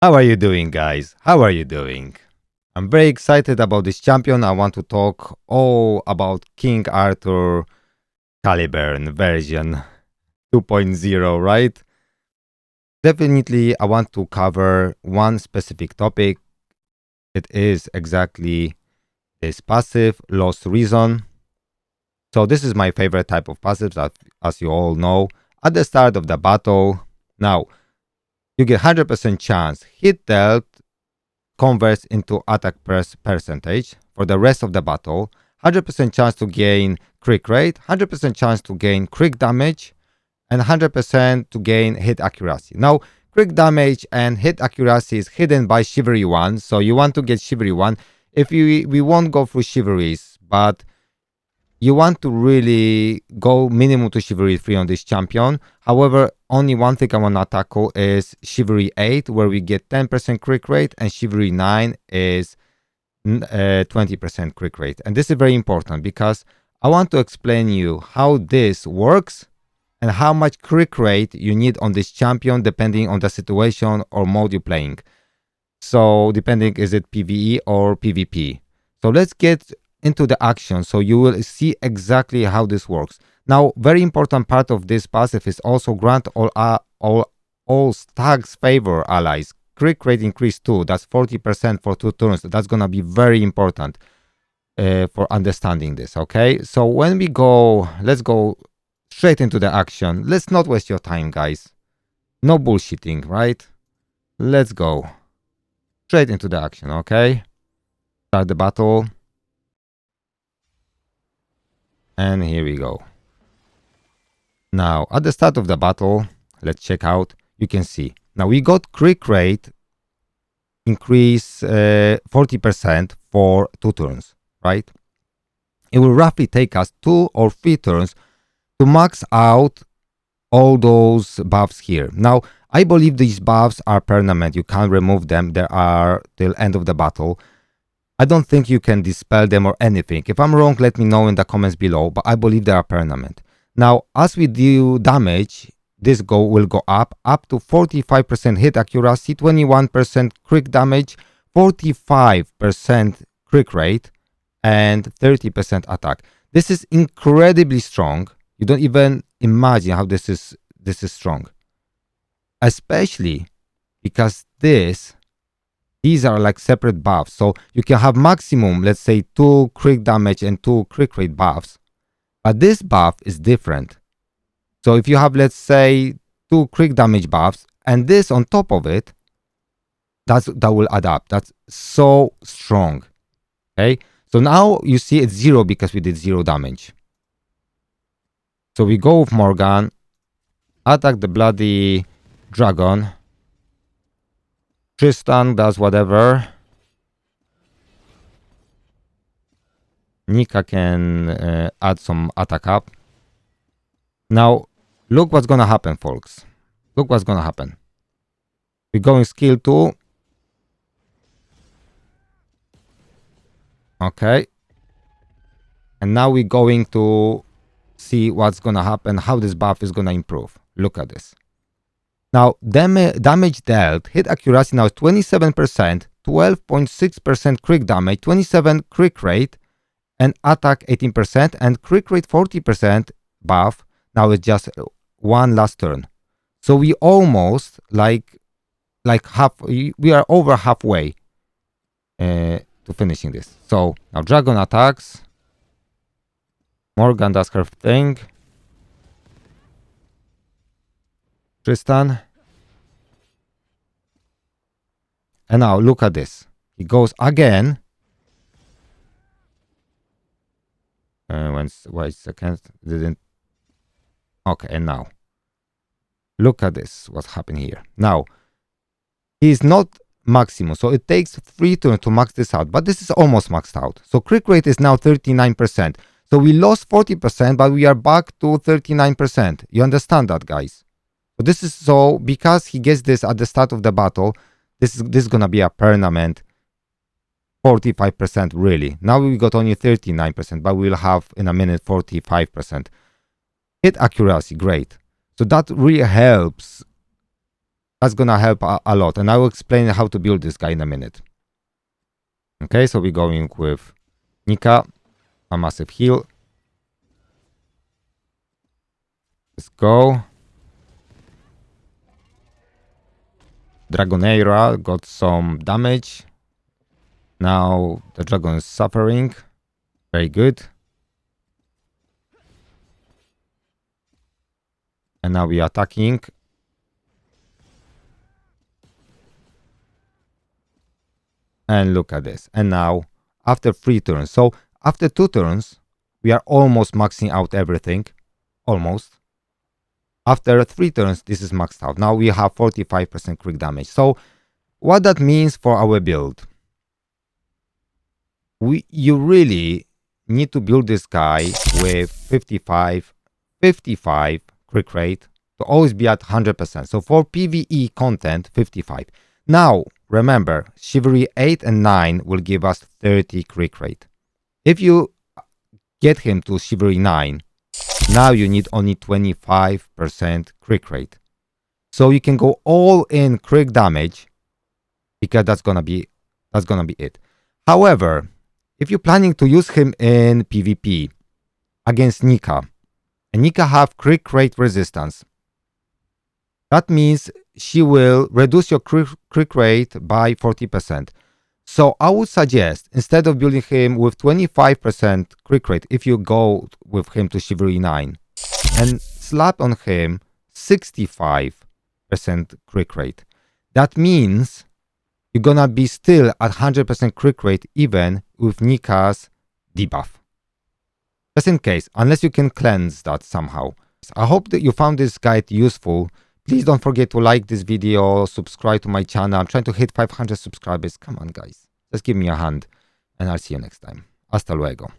How are you doing, guys? How are you doing? I'm very excited about this champion. I want to talk all about King Arthur Caliburn version 2.0, right? Definitely, I want to cover one specific topic. It is exactly this passive lost reason. So this is my favorite type of passive, as you all know. At the start of the battle, now you get 100% chance hit dealt converts into attack percentage for the rest of the battle, 100% chance to gain crit rate, 100% chance to gain crit damage, and 100% to gain hit accuracy. Now, crit damage and hit accuracy is hidden by Chivalry 1, so you want to get Chivalry 1. If we won't go through Chivalries, but you want to really go minimum to Chivalry 3 on this champion. However, only one thing I want to tackle is Chivalry 8, where we get 10% crit rate, and Chivalry 9 is 20% crit rate. And this is very important because I want to explain you how this works and how much crit rate you need on this champion depending on the situation or mode you're playing. So depending, is it PvE or PvP? So let's get into the action so you will see exactly how this works. Now, very important part of this passive is also grant all stags favor allies. Crit rate increase 2, that's 40% for 2 turns. That's gonna be very important for understanding this, okay? So when we go, let's go straight into the action. Let's not waste your time, guys. No bullshitting, right? Let's go straight into the action, okay? Start the battle. And here we go. Now, at the start of the battle, let's check out. You can see. Now, we got crit rate increase 40% for 2 turns, right? It will roughly take us 2 or 3 turns to max out all those buffs here. Now, I believe these buffs are permanent. You can't remove them. They are till end of the battle. I don't think you can dispel them or anything. If I'm wrong, let me know in the comments below, but I believe they are permanent. Now, as we do damage, this will go up to 45% hit accuracy, 21% crit damage, 45% crit rate, and 30% attack. This is incredibly strong. You don't even imagine how this is strong. Especially because these are like separate buffs. So you can have maximum, let's say 2 crit damage and 2 crit rate buffs. But this buff is different. So if you have, let's say, 2 crit damage buffs and this on top of it, that will add up. That's so strong. Okay. So now you see it's 0 because we did 0 damage. So we go with Morgan, attack the bloody dragon. Tristan does whatever. Nika can add some attack up. Now, look what's gonna happen, folks. Look what's gonna happen. We're going skill 2. Okay. And now we're going to see what's gonna happen, how this buff is gonna improve. Look at this. Now, damage dealt, hit accuracy now is 27%, 12.6% crit damage, 27 crit rate, and attack 18%, and crit rate 40% buff. Now it's just one last turn. So we almost like we are over halfway to finishing this. So now dragon attacks. Morgan does her thing. Tristan. And now look at this. He goes again. Wait a second. Didn't. Okay, and now. Look at this. What's happening here. Now, he's not maximum. So it takes 3 turns to max this out. But this is almost maxed out. So crit rate is now 39%. So we lost 40%, but we are back to 39%. You understand that, guys? So this is because he gets this at the start of the battle, this is gonna be a permanent 45% really. Now we got only 39%, but we'll have in a minute 45%. Hit accuracy, great. So that really helps That's gonna help a lot, and I will explain how to build this guy in a minute. Okay, so we're going with Nika, a massive heal. Let's go. Dragoneira got some damage. Now the dragon is suffering. Very good. And now we are attacking. And look at this. And now, after 3 turns. So, after 2 turns, we are almost maxing out everything. Almost. After 3 turns, this is maxed out. Now we have 45% crit damage. So, what that means for our build? You really need to build this guy with 55 crit rate to always be at 100%. So, for PvE content, 55. Now, remember, Chivalry 8 and 9 will give us 30 crit rate. If you get him to Chivalry 9, now you need only 25% crit rate. So you can go all in crit damage because that's gonna be it. However, if you're planning to use him in PvP against Nika, and Nika have crit rate resistance, that means she will reduce your crit rate by 40%. So I would suggest, instead of building him with 25% crit rate, if you go with him to Chivalry 9, and slap on him 65% crit rate. That means you're gonna be still at 100% crit rate even with Nika's debuff. Just in case, unless you can cleanse that somehow. I hope that you found this guide useful. Please don't forget to like this video, subscribe to my channel. I'm trying to hit 500 subscribers. Come on, guys. Just give me a hand, and I'll see you next time. Hasta luego.